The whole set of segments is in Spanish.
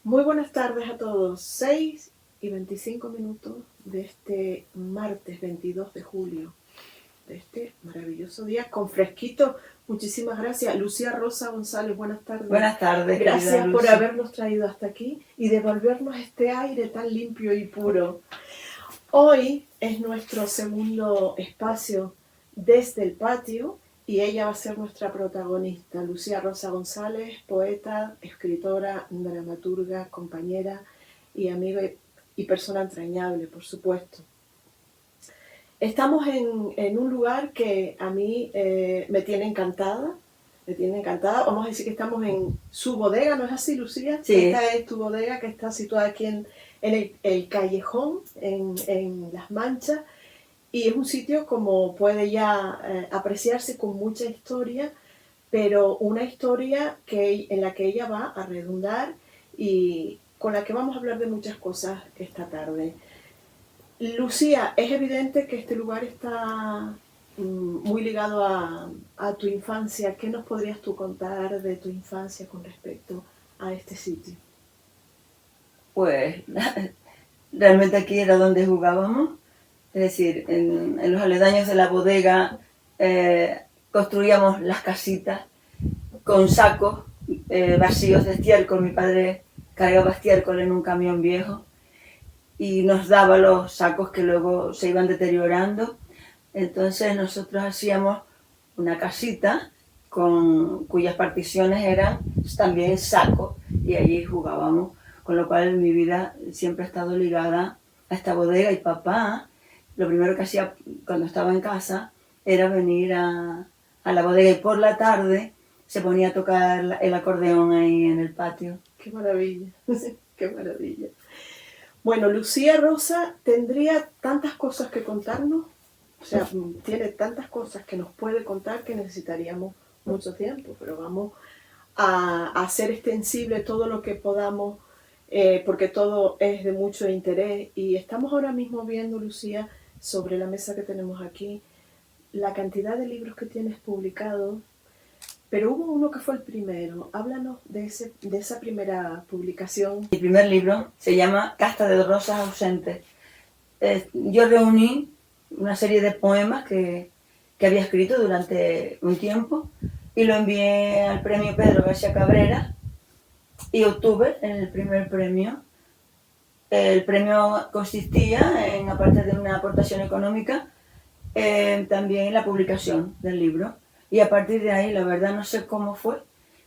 Muy buenas tardes a todos. 6:25 de este martes 22 de julio, de este maravilloso día, con fresquito. Muchísimas gracias. Lucía Rosa González, buenas tardes. Buenas tardes, gracias por habernos traído hasta aquí y devolvernos este aire tan limpio y puro. Hoy es nuestro segundo espacio desde el patio y ella va a ser nuestra protagonista. Lucía Rosa González, poeta, escritora, dramaturga, compañera y amiga y persona entrañable, por supuesto. Estamos en un lugar que a mí me tiene encantada. Vamos a decir que estamos en su bodega, ¿no es así, Lucía? Sí. Esta es tu bodega, que está situada aquí en el callejón, en Las Manchas, y es un sitio, como puede ya apreciarse, con mucha historia, pero una historia en la que ella va a redundar y con la que vamos a hablar de muchas cosas esta tarde. Lucía, es evidente que este lugar está muy ligado a tu infancia. ¿Qué nos podrías tú contar de tu infancia con respecto a este sitio? Pues realmente aquí era donde jugábamos, es decir, en los aledaños de la bodega construíamos las casitas con sacos vacíos de estiércol. Mi padre cargaba estiércol en un camión viejo y nos daba los sacos que luego se iban deteriorando. Entonces nosotros hacíamos una casita cuyas particiones eran también sacos y allí jugábamos, con lo cual mi vida siempre ha estado ligada a esta bodega. Y papá, lo primero que hacía cuando estaba en casa era venir a la bodega y por la tarde se ponía a tocar el acordeón ahí en el patio. ¡Qué maravilla! ¡Qué maravilla! Bueno, Lucía Rosa tendría tantas cosas que contarnos, o sea, tiene tantas cosas que nos puede contar que necesitaríamos mucho tiempo, pero vamos a hacer extensible todo lo que podamos, porque todo es de mucho interés. Y estamos ahora mismo viendo, Lucía, sobre la mesa que tenemos aquí, la cantidad de libros que tienes publicados, pero hubo uno que fue el primero. Háblanos de esa primera publicación. Mi primer libro se llama Casta de rosas ausentes. Yo reuní una serie de poemas que había escrito durante un tiempo y lo envié al premio Pedro García Cabrera y obtuve el primer premio. El premio consistía en, aparte de una aportación económica, también en la publicación del libro. Y a partir de ahí, la verdad no sé cómo fue,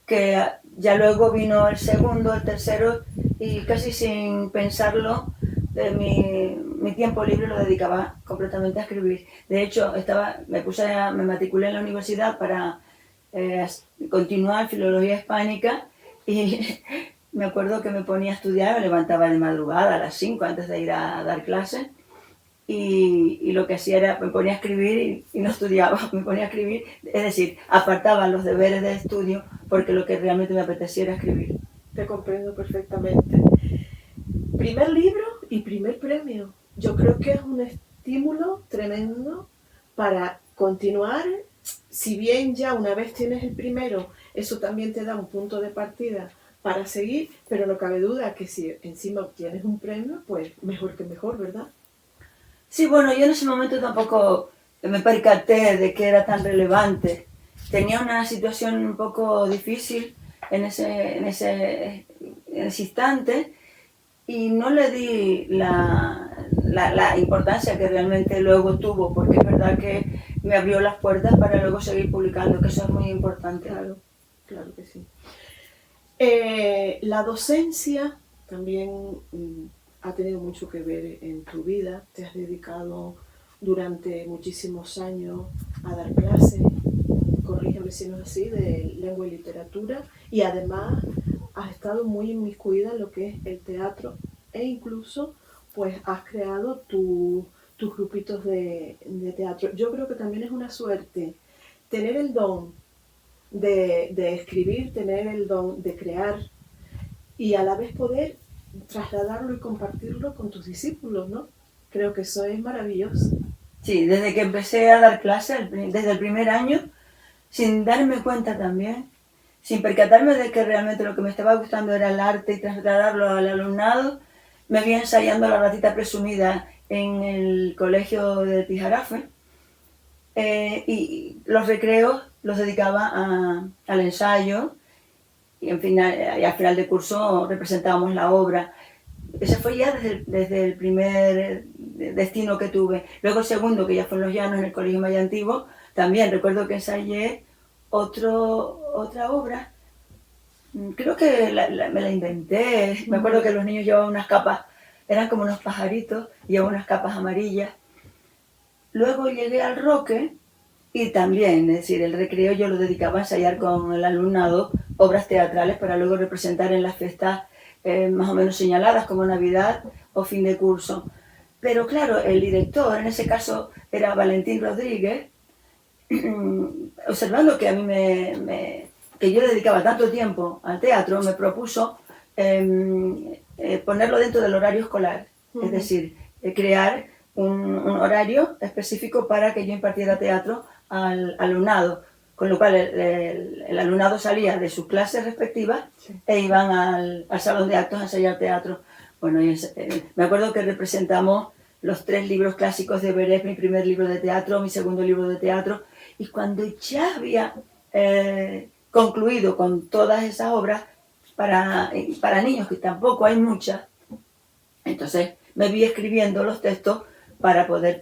que ya luego vino el segundo, el tercero, y casi sin pensarlo, mi tiempo libre lo dedicaba completamente a escribir. De hecho, me matriculé en la universidad para continuar filología hispánica y me acuerdo que me ponía a estudiar, me levantaba de madrugada a las 5 antes de ir a dar clases. Y lo que hacía era, me ponía a escribir y no estudiaba, me ponía a escribir, es decir, apartaba los deberes de estudio porque lo que realmente me apetecía era escribir. Te comprendo perfectamente. Primer libro y primer premio. Yo creo que es un estímulo tremendo para continuar. Si bien ya una vez tienes el primero, eso también te da un punto de partida para seguir, pero no cabe duda que si encima obtienes un premio, pues mejor que mejor, ¿verdad? Sí, bueno, yo en ese momento tampoco me percaté de que era tan relevante. Tenía una situación un poco difícil en ese instante y no le di la importancia que realmente luego tuvo, porque es verdad que me abrió las puertas para luego seguir publicando, que eso es muy importante. Claro, claro que sí. La docencia también ha tenido mucho que ver en tu vida. Te has dedicado durante muchísimos años a dar clases, corrígeme si no es así, de lengua y literatura, y además has estado muy inmiscuida en lo que es el teatro e incluso pues has creado tus grupitos de teatro. Yo creo que también es una suerte tener el don de escribir, tener el don de crear y a la vez poder trasladarlo y compartirlo con tus discípulos, ¿no? Creo que eso es maravilloso. Sí, desde que empecé a dar clases, desde el primer año, sin darme cuenta también, sin percatarme de que realmente lo que me estaba gustando era el arte y trasladarlo al alumnado, me vi ensayando a la ratita presumida en el colegio de Tijarafe, y los recreos los dedicaba al ensayo, y al final de curso representábamos la obra. Ese fue ya desde el primer destino que tuve. Luego el segundo, que ya fue en Los Llanos, en el Colegio Maya Antiguo, también recuerdo que ensayé otra obra. Creo que me la inventé. Me acuerdo que los niños llevaban unas capas, eran como unos pajaritos, llevaban unas capas amarillas. Luego llegué al Roque y también, es decir, el recreo yo lo dedicaba a ensayar con el alumnado obras teatrales para luego representar en las fiestas más o menos señaladas como Navidad o fin de curso. Pero claro, el director, en ese caso era Valentín Rodríguez, observando que a mí que yo dedicaba tanto tiempo al teatro, me propuso ponerlo dentro del horario escolar, es decir, crear un horario específico para que yo impartiera teatro al alumnado, con lo cual el alumnado salía de sus clases respectivas e iban al salón de actos a ensayar teatro. Bueno, me acuerdo que representamos los 3 libros clásicos de Berés, mi primer libro de teatro, mi segundo libro de teatro, y cuando ya había concluido con todas esas obras para niños, que tampoco hay muchas, entonces me vi escribiendo los textos para poder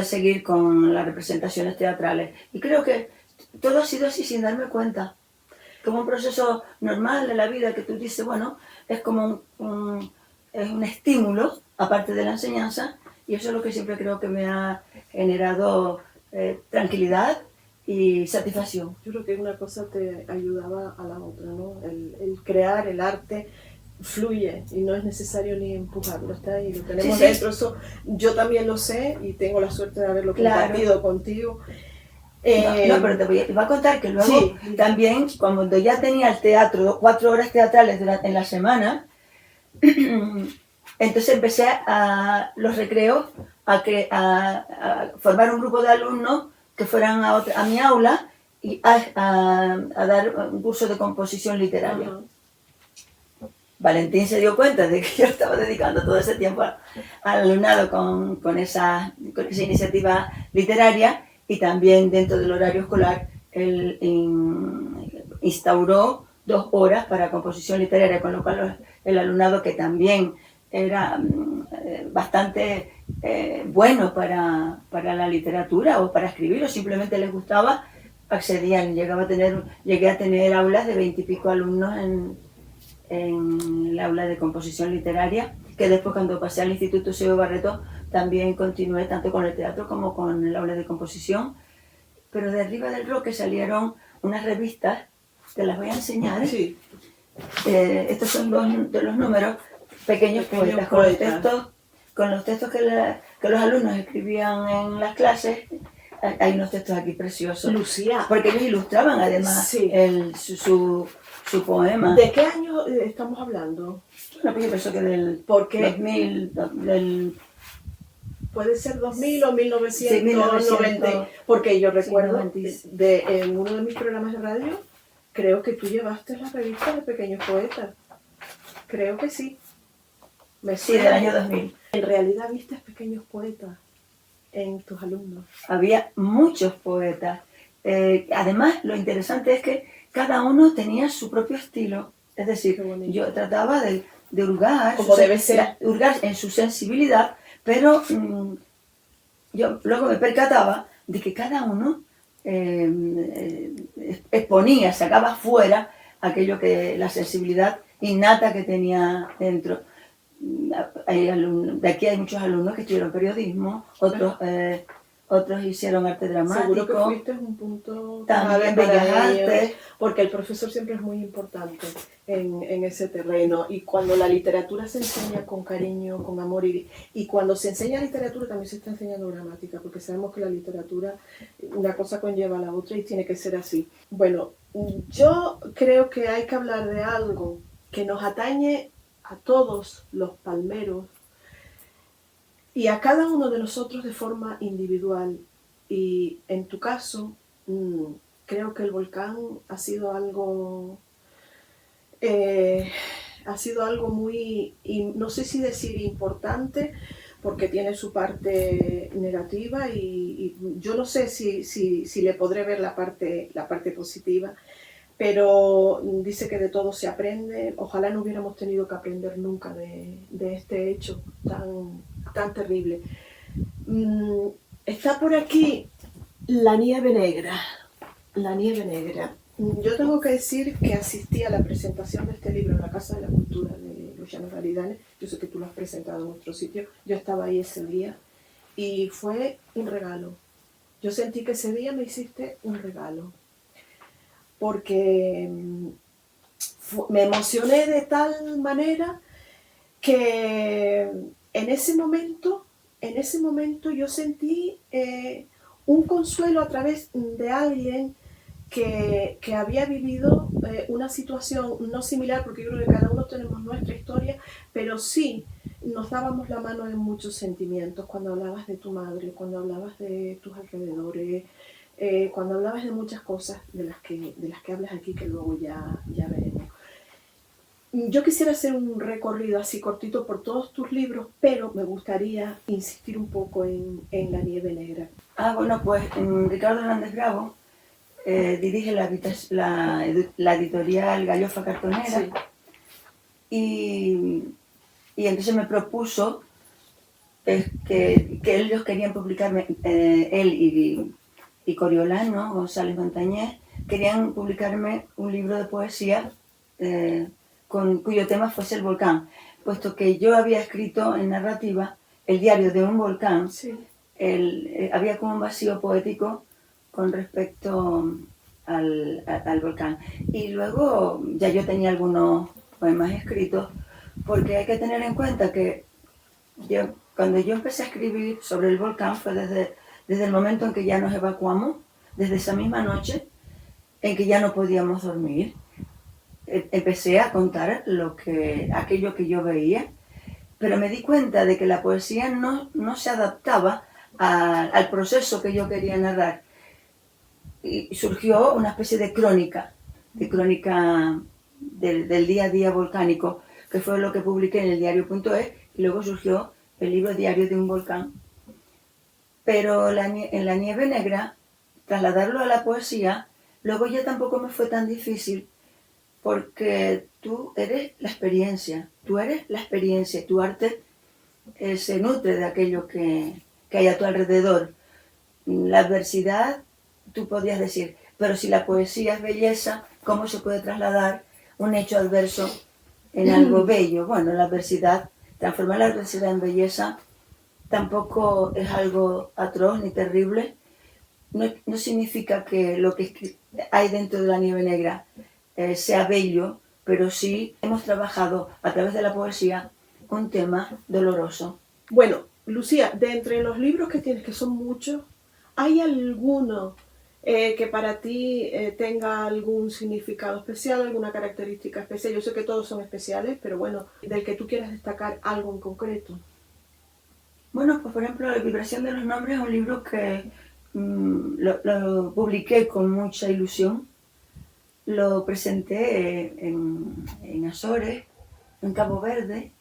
seguir con las representaciones teatrales. Y creo que todo ha sido así sin darme cuenta. Como un proceso normal de la vida que tú dices, bueno, es como es un estímulo, aparte de la enseñanza, y eso es lo que siempre creo que me ha generado tranquilidad y satisfacción. Yo creo que una cosa te ayudaba a la otra, ¿no? El crear, el arte fluye y no es necesario ni empujarlo, está ahí, lo tenemos dentro. Eso yo también lo sé y tengo la suerte de haberlo compartido contigo. No, pero te voy a contar que luego también, cuando ya tenía el teatro, 4 horas teatrales en la semana, entonces empecé a los recreos a formar un grupo de alumnos que fueran a mi aula y a dar un curso de composición literaria. Valentín se dio cuenta de que yo estaba dedicando todo ese tiempo al alumnado con esa iniciativa literaria, y también dentro del horario escolar él instauró 2 horas para composición literaria, con lo cual el alumnado, que también era bastante bueno para la literatura o para escribir o simplemente les gustaba, accedían. Llegué a tener aulas de 20 y pico alumnos en el aula de composición literaria, que después, cuando pasé al Instituto Seo Barreto, también continué tanto con el teatro como con el aula de composición. Pero de arriba del Roque salieron unas revistas, te las voy a enseñar. Sí. Estos son de los números, pequeños poetas, con los textos que los alumnos escribían en las clases. Hay unos textos aquí preciosos. Lucía. Porque ellos ilustraban además su poema. ¿De qué año estamos hablando? Bueno, pues yo pienso que del 2000, puede ser 2000 o 1990, sí, 1990, porque yo recuerdo en uno de mis programas de radio, creo que tú llevaste la revista de Pequeños Poetas. Creo que sí. Sí, del año 2000. ¿En realidad viste Pequeños Poetas en tus alumnos? Había muchos poetas. Además, lo interesante es que cada uno tenía su propio estilo. Es decir, yo trataba de hurgar, hurgar en su sensibilidad, pero yo luego me percataba de que cada uno exponía, sacaba fuera aquello que la sensibilidad innata que tenía dentro. De aquí hay muchos alumnos que estudiaron periodismo, otros hicieron arte dramático. Seguro que fuiste un punto también bellas artes, porque el profesor siempre es muy importante en ese terreno, y cuando la literatura se enseña con cariño, con amor, y cuando se enseña literatura también se está enseñando gramática, porque sabemos que la literatura, una cosa conlleva a la otra y tiene que ser así. Bueno, yo creo que hay que hablar de algo que nos atañe a todos los palmeros y a cada uno de nosotros de forma individual. Y en tu caso, Creo que el volcán ha sido algo muy, no sé si decir importante, porque tiene su parte negativa y yo no sé si le podré ver la parte positiva, pero dice que de todo se aprende. Ojalá no hubiéramos tenido que aprender nunca de este hecho tan terrible. Mm, Está por aquí la nieve negra. La nieve negra. Yo tengo que decir que asistí a la presentación de este libro en la Casa de la Cultura de los Llanos Galidanes. Yo sé que tú lo has presentado en nuestro sitio. Yo estaba ahí ese día y fue un regalo. Yo sentí que ese día me hiciste un regalo porque me emocioné de tal manera que en ese momento yo sentí un consuelo a través de alguien que había vivido una situación no similar, porque yo creo que cada uno tenemos nuestra historia, pero sí nos dábamos la mano en muchos sentimientos, cuando hablabas de tu madre, cuando hablabas de tus alrededores, cuando hablabas de muchas cosas de las que hablas aquí, que luego ya veremos. Yo quisiera hacer un recorrido así cortito por todos tus libros, pero me gustaría insistir un poco en La nieve negra. Bueno, pues Ricardo Hernández Bravo dirige la editorial Gallofa Cartonera, Sí. y entonces me propuso que ellos querían publicarme, él y Coriolano, González Montañés, querían publicarme un libro de poesía cuyo tema fuese el volcán, puesto que yo había escrito en narrativa el diario de un volcán. Sí. Había como un vacío poético con respecto al volcán. Y luego ya yo tenía algunos poemas escritos, porque hay que tener en cuenta que cuando yo empecé a escribir sobre el volcán fue desde el momento en que ya nos evacuamos, desde esa misma noche en que ya no podíamos dormir. Empecé a contar aquello que yo veía, pero me di cuenta de que la poesía no se adaptaba al proceso que yo quería narrar. Y surgió una especie de crónica del día a día volcánico, que fue lo que publiqué en el diario.es, y luego surgió el libro Diario de un volcán. Pero en La nieve negra, trasladarlo a la poesía, luego ya tampoco me fue tan difícil, porque tú eres la experiencia, tu arte se nutre de aquello que hay a tu alrededor. La adversidad, tú podías decir, pero si la poesía es belleza, ¿cómo se puede trasladar un hecho adverso en algo bello? Bueno, transformar la adversidad en belleza tampoco es algo atroz ni terrible. No significa que lo que hay dentro de La nieve negra sea bello, pero sí hemos trabajado a través de la poesía un tema doloroso. Bueno, Lucía, de entre los libros que tienes, que son muchos, ¿hay alguno que para ti tenga algún significado especial, alguna característica especial? Yo sé que todos son especiales, pero bueno, del que tú quieras destacar algo en concreto. Bueno, pues por ejemplo, La vibración de los nombres es un libro que lo publiqué con mucha ilusión. Lo presenté en Azores, en Cabo Verde,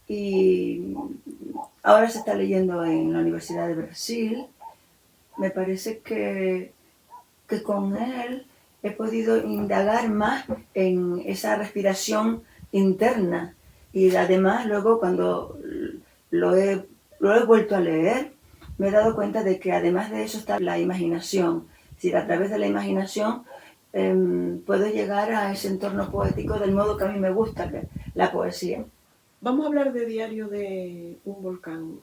y ahora se está leyendo en la Universidad de Brasil. Me parece que con él he podido indagar más en esa respiración interna, y además luego cuando lo he vuelto a leer, me he dado cuenta de que además de eso está la imaginación. Es decir, a través de la imaginación puedo llegar a ese entorno poético del modo que a mí me gusta, la poesía. Vamos a hablar de Diario de un volcán.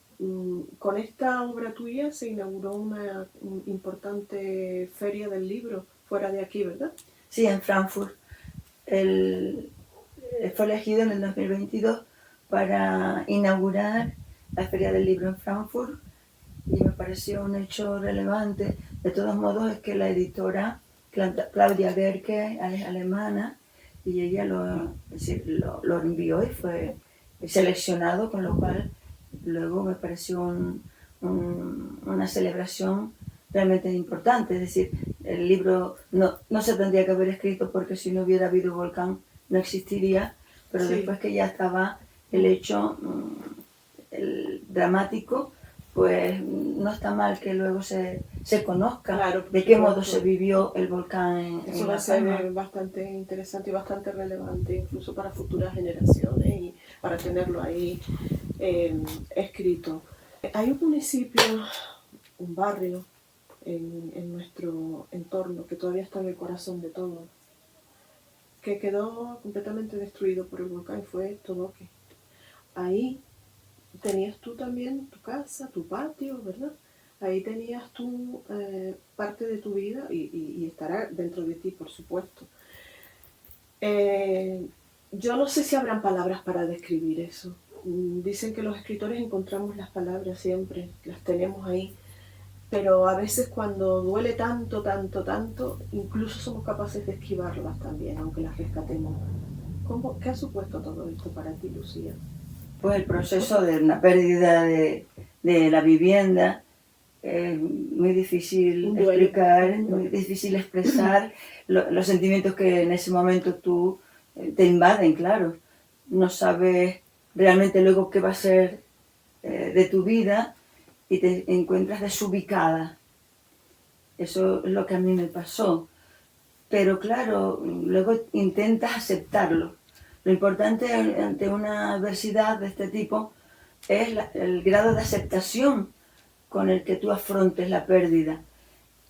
Con esta obra tuya se inauguró una importante feria del libro fuera de aquí, ¿verdad? Sí, en Frankfurt. Fue elegido en el 2022 para inaugurar la Feria del Libro en Frankfurt, y me pareció un hecho relevante. De todos modos, es que la editora Claudia Gerke es alemana, y ella lo envió y fue seleccionado, con lo cual luego me pareció una celebración realmente importante. Es decir, el libro no se tendría que haber escrito porque si no hubiera habido volcán no existiría, pero Sí. después que ya estaba el hecho el dramático, pues no está mal que luego se conozca Claro, por de qué modo supuesto. se vivió el volcán Eso en va a La Palma. ser bastante interesante y bastante relevante incluso para futuras generaciones y para tenerlo ahí escrito. Hay un municipio, un barrio en nuestro entorno que todavía está en el corazón de todo, que quedó completamente destruido por el volcán, fue Todoque. Ahí tenías tú también tu casa, tu patio, ¿verdad? Ahí tenías tú parte de tu vida y estará dentro de ti, por supuesto. Yo no sé si habrán palabras para describir eso. Dicen que los escritores encontramos las palabras siempre, las tenemos ahí, pero a veces cuando duele tanto, tanto, tanto, incluso somos capaces de esquivarlas también, aunque las rescatemos. ¿Qué ha supuesto todo esto para ti, Lucía? Pues el proceso de una pérdida de la vivienda es muy difícil explicar, muy difícil expresar los sentimientos que en ese momento tú te invaden, claro. No sabes realmente luego qué va a ser de tu vida y te encuentras desubicada. Eso es lo que a mí me pasó. Pero claro, luego intentas aceptarlo. Lo importante ante una adversidad de este tipo es el grado de aceptación con el que tú afrontes la pérdida.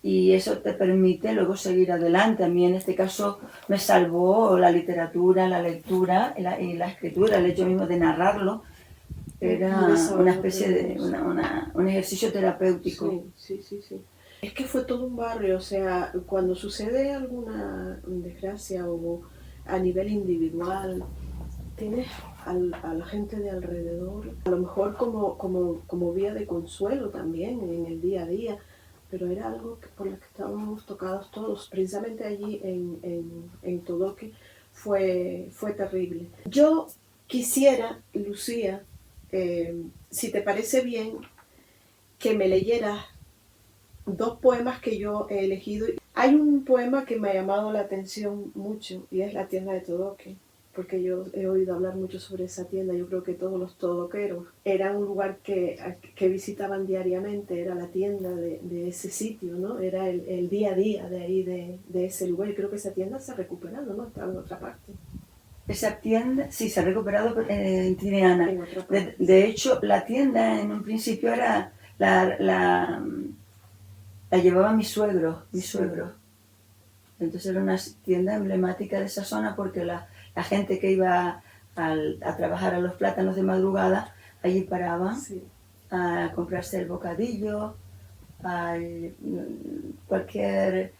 Y eso te permite luego seguir adelante. A mí en este caso me salvó la literatura, la lectura y la escritura, el hecho mismo de narrarlo. Era una especie de un ejercicio terapéutico. Sí, sí, sí, sí. Es que fue todo un barrio, o sea, cuando sucede alguna desgracia o a nivel individual, tienes a la gente de alrededor, a lo mejor como vía de consuelo también en el día a día, pero era algo por lo que estábamos tocados todos. Precisamente allí en Todoque fue terrible. Yo quisiera, Lucía, si te parece bien, que me leyeras dos poemas que yo he elegido. Hay un poema que me ha llamado la atención mucho y es La tienda de Todoque, porque yo he oído hablar mucho sobre esa tienda. Yo creo que todos los todoqueros era un lugar que visitaban diariamente, era la tienda de ese sitio, ¿no? Era el día a día de ahí, de ese lugar. Y creo que esa tienda se ha recuperado, ¿no? Está en otra parte. Esa tienda, sí, se ha recuperado en Triana. De hecho, la tienda en un principio era la llevaba mi suegro. Entonces era una tienda emblemática de esa zona porque la gente que iba a trabajar a los plátanos de madrugada, allí paraban a comprarse el bocadillo, cualquier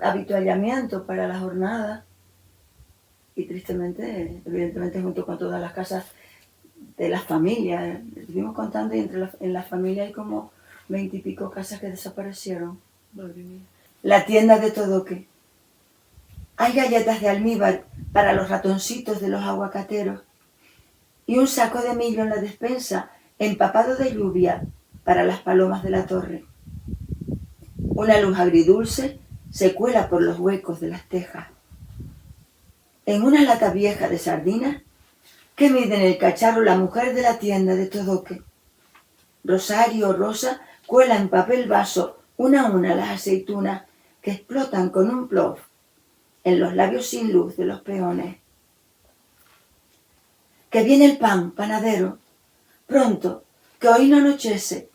habituallamiento para la jornada. Y tristemente, evidentemente junto con todas las casas de las familias, estuvimos contando y en la familia hay como 20 y pico casas que desaparecieron. Madre mía. La tienda de Todoque. Hay galletas de almíbar para los ratoncitos de los aguacateros y un saco de millo en la despensa empapado de lluvia para las palomas de la torre. Una luz agridulce se cuela por los huecos de las tejas. En una lata vieja de sardinas que mide en el cacharro la mujer de la tienda de Todoque. Rosario Rosa cuela en papel vaso una a una las aceitunas que explotan con un plof en los labios sin luz de los peones. Que viene el pan, panadero, pronto, que hoy no anochece,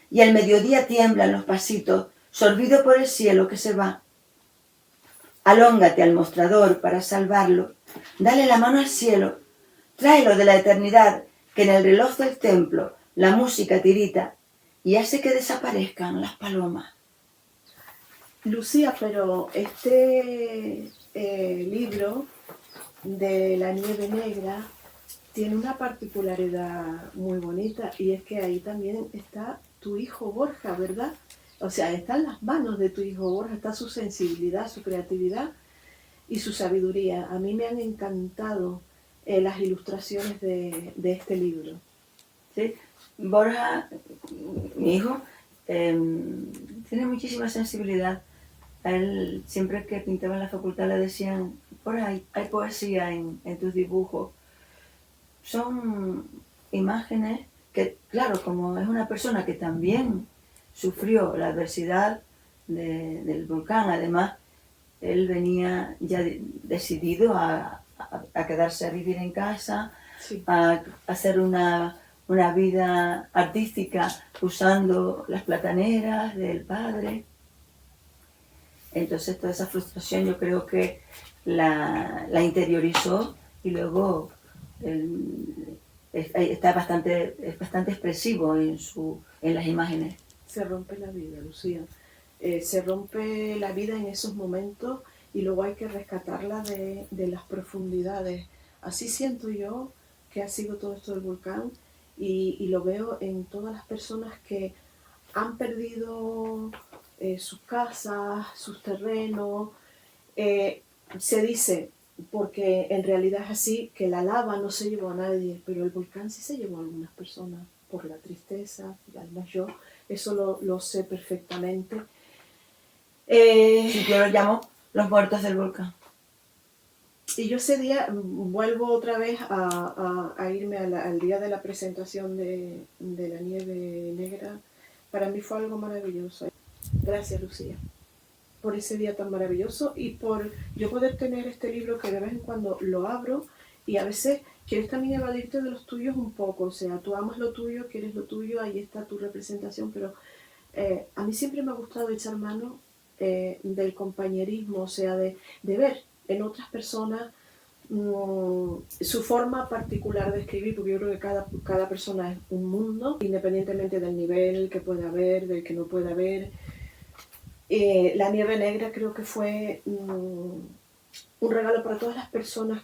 y al mediodía tiemblan los pasitos, sorbido por el cielo que se va. Alóngate al mostrador para salvarlo, dale la mano al cielo, tráelo de la eternidad, que en el reloj del templo la música tirita y hace que desaparezcan las palomas. Lucía, pero este libro de La nieve negra tiene una particularidad muy bonita y es que ahí también está tu hijo Borja, ¿verdad? O sea, están las manos de tu hijo Borja, está su sensibilidad, su creatividad y su sabiduría. A mí me han encantado las ilustraciones de este libro. ¿Sí? Borja, mi hijo, tiene muchísima sensibilidad. A él, siempre que pintaba en la facultad, le decían, por ahí, hay poesía en tus dibujos. Son imágenes que, claro, como es una persona que también sufrió la adversidad del volcán, además, él venía ya decidido a quedarse a vivir en casa, Sí. a hacer una vida artística usando las plataneras del padre. Entonces toda esa frustración yo creo que la interiorizó y luego es bastante expresivo en las imágenes. Se rompe la vida, Lucía. Se rompe la vida en esos momentos y luego hay que rescatarla de las profundidades. Así siento yo que ha sido todo esto del volcán y lo veo en todas las personas que han perdido sus casas, sus terrenos. Se dice, porque en realidad es así, que la lava no se llevó a nadie, pero el volcán sí se llevó a algunas personas por la tristeza, y además yo eso lo sé perfectamente. Sí, yo lo llamo los muertos del volcán. Y yo ese día vuelvo otra vez a irme al día de la presentación de la nieve negra. Para mí fue algo maravilloso. Gracias, Lucía, por ese día tan maravilloso y por yo poder tener este libro que de vez en cuando lo abro y a veces quieres también evadirte de los tuyos un poco. O sea, tú amas lo tuyo, quieres lo tuyo, ahí está tu representación, pero a mí siempre me ha gustado echar mano del compañerismo, o sea, de ver en otras personas su forma particular de escribir, porque yo creo que cada persona es un mundo, independientemente del nivel que pueda haber, del que no pueda haber. La nieve negra creo que fue un regalo para todas las personas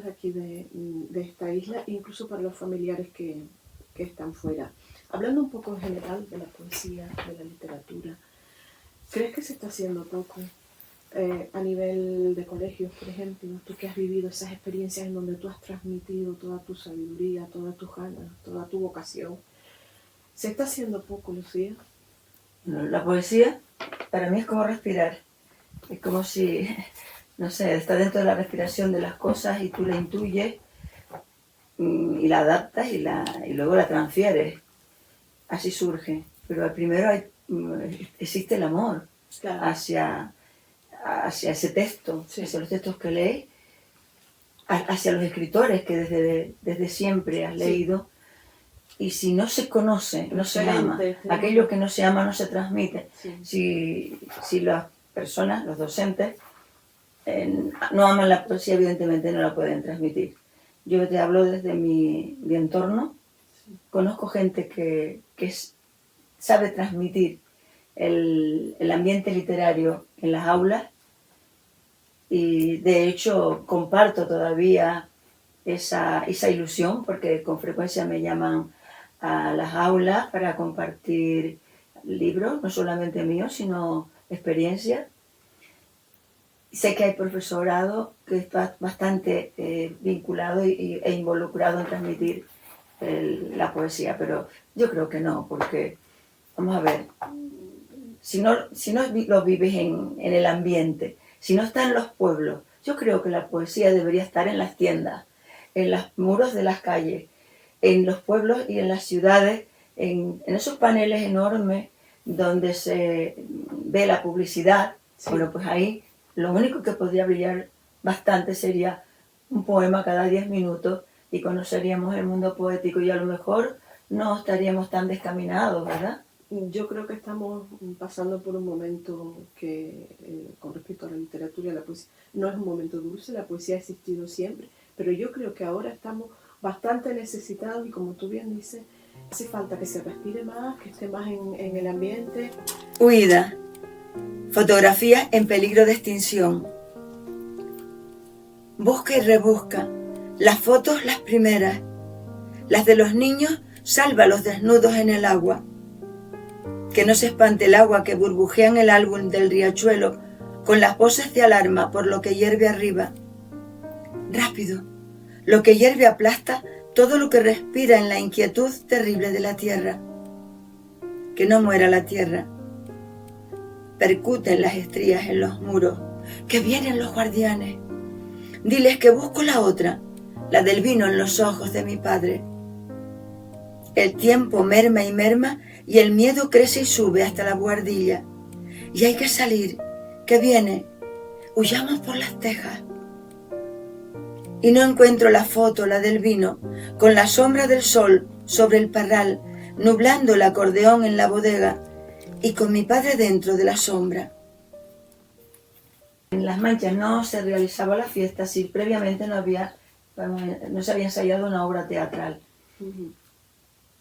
de aquí de esta isla, incluso para los familiares que están fuera. Hablando un poco en general de la poesía, de la literatura, ¿crees que se está haciendo poco a nivel de colegios, por ejemplo? Tú que has vivido esas experiencias en donde tú has transmitido toda tu sabiduría, todas tus ganas, toda tu vocación. ¿Se está haciendo poco, Lucía? La poesía para mí es como respirar. Es como si, no sé, está dentro de la respiración de las cosas y tú la intuyes y la adaptas y luego la transfieres. Así surge. Pero primero existe el amor, claro, hacia ese texto, sí, hacia los textos que lees, hacia los escritores que desde siempre has leído. Y si no se conoce, no se ama. Aquello que no se ama no se transmite. Sí. Si las personas, los docentes, no aman la poesía, evidentemente no la pueden transmitir. Yo te hablo desde mi entorno. Conozco gente que sabe transmitir el ambiente literario en las aulas y de hecho comparto todavía esa ilusión porque con frecuencia me llaman a las aulas para compartir libros, no solamente míos, sino experiencias. Sé que hay profesorado que está bastante vinculado e involucrado en transmitir la poesía, pero yo creo que no, porque, vamos a ver, si no lo vives en el ambiente, si no está en los pueblos, yo creo que la poesía debería estar en las tiendas, en los muros de las calles, en los pueblos y en las ciudades, en esos paneles enormes donde se ve la publicidad. Sí. Bueno, pues ahí lo único que podría brillar bastante sería un poema cada 10 minutos y conoceríamos el mundo poético y a lo mejor no estaríamos tan descaminados, ¿verdad? Yo creo que estamos pasando por un momento que, con respecto a la literatura y a la poesía, no es un momento dulce, la poesía ha existido siempre, pero yo creo que ahora estamos bastante necesitados y como tú bien dices, hace falta que se respire más, que esté más en el ambiente. Huida. Fotografías en peligro de extinción. Busca y rebusca. Las fotos, las primeras. Las de los niños, sálvalos desnudos en el agua. Que no se espante el agua que burbujea en el álbum del riachuelo con las voces de alarma por lo que hierve arriba. Rápido. Lo que hierve aplasta todo lo que respira en la inquietud terrible de la tierra. Que no muera la tierra. percuten las estrías en los muros, que vienen los guardianes. Diles que busco la otra, la del vino en los ojos de mi padre. El tiempo merma y merma y el miedo crece y sube hasta la buhardilla. Y hay que salir, que viene, huyamos por las tejas. Y no encuentro la foto, la del vino, con la sombra del sol sobre el parral, nublando el acordeón en la bodega y con mi padre dentro de la sombra. En Las Manchas no se realizaba la fiesta si previamente no se había ensayado una obra teatral.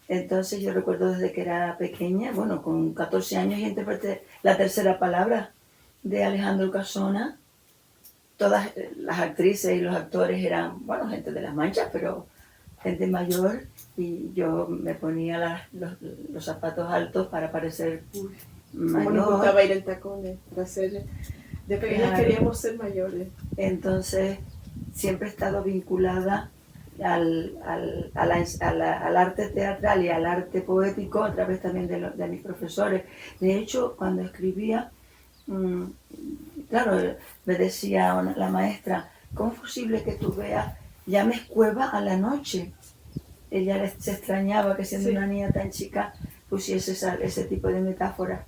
Entonces yo recuerdo desde que era pequeña, bueno, con 14 años, y interpreté La tercera palabra de Alejandro Casona. Todas las actrices y los actores eran, bueno, gente de Las Manchas, pero gente mayor, y yo me ponía los zapatos altos para parecer mayor. Como nos gustaba ir en tacones, de pequeñas queríamos ser mayores. Entonces siempre he estado vinculada al arte teatral y al arte poético a través también de mis profesores. De hecho, cuando escribía, claro, me decía la maestra, ¿cómo es posible que tú veas Llames Cueva a la noche? Ella se extrañaba que siendo una niña tan chica pusiese ese tipo de metáforas.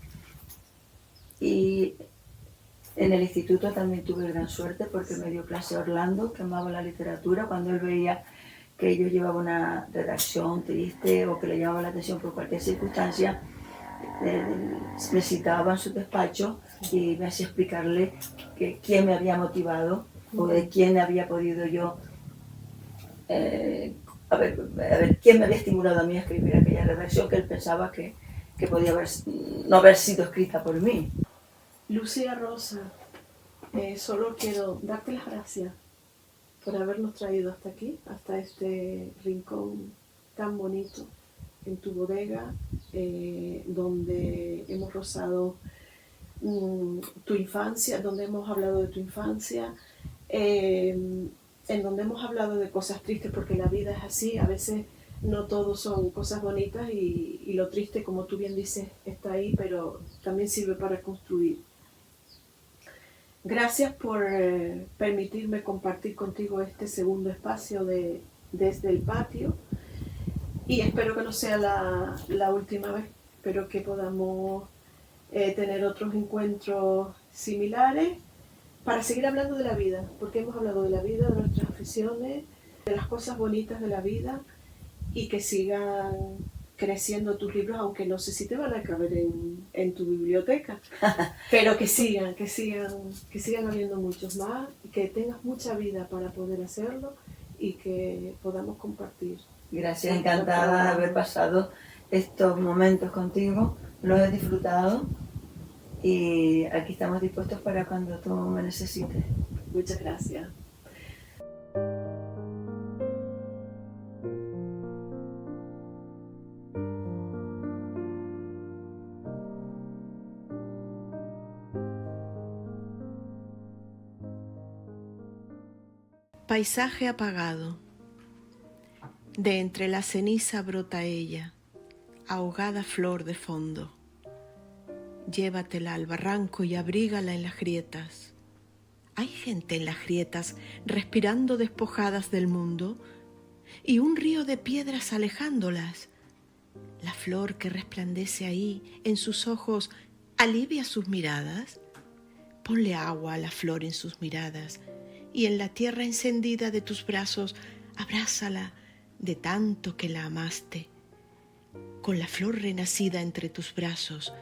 Y en el instituto también tuve gran suerte porque me dio clase Orlando, que amaba la literatura. Cuando él veía que yo llevaba una redacción triste o que le llamaba la atención por cualquier circunstancia, me citaba en su despacho y me hacía explicarle quién me había motivado o de quién había podido yo, a ver, quién me había estimulado a mí a escribir aquella redacción que él pensaba que podía no haber sido escrita por mí. Lucía Rosa, solo quiero darte las gracias por habernos traído hasta aquí, hasta este rincón tan bonito en tu bodega, donde hemos rozado tu infancia, donde hemos hablado de tu infancia, en donde hemos hablado de cosas tristes, porque la vida es así, a veces no todo son cosas bonitas y lo triste, como tú bien dices, está ahí, pero también sirve para construir. Gracias por permitirme compartir contigo este segundo espacio desde el patio, y espero que no sea la última vez. Espero que podamos tener otros encuentros similares para seguir hablando de la vida, porque hemos hablado de la vida, de nuestras aficiones, de las cosas bonitas de la vida, y que sigan creciendo tus libros, aunque no sé si te van a caber en tu biblioteca, pero que sigan habiendo muchos más, y que tengas mucha vida para poder hacerlo y que podamos compartir. Gracias, encantada de haber pasado estos momentos contigo, los he disfrutado y aquí estamos dispuestos para cuando tú me necesites. Muchas gracias. Paisaje apagado. De entre la ceniza brota ella, ahogada flor de fondo. Llévatela al barranco y abrígala en las grietas. Hay gente en las grietas respirando despojadas del mundo y un río de piedras alejándolas. La flor que resplandece ahí en sus ojos alivia sus miradas. Ponle agua a la flor en sus miradas y en la tierra encendida de tus brazos abrázala de tanto que la amaste. Con la flor renacida entre tus brazos,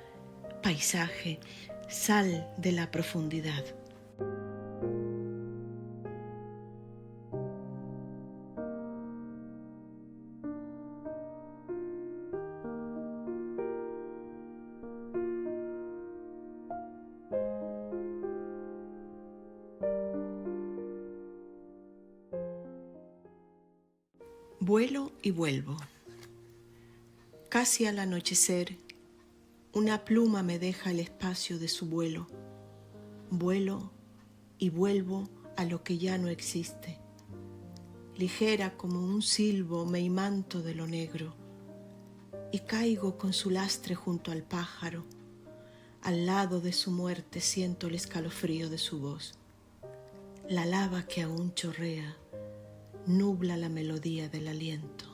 paisaje, sal de la profundidad. Vuelo y vuelvo. Casi al anochecer, una pluma me deja el espacio de su vuelo. Vuelo y vuelvo a lo que ya no existe. Ligera como un silbo me imanto de lo negro y caigo con su lastre junto al pájaro. Al lado de su muerte siento el escalofrío de su voz. La lava que aún chorrea nubla la melodía del aliento.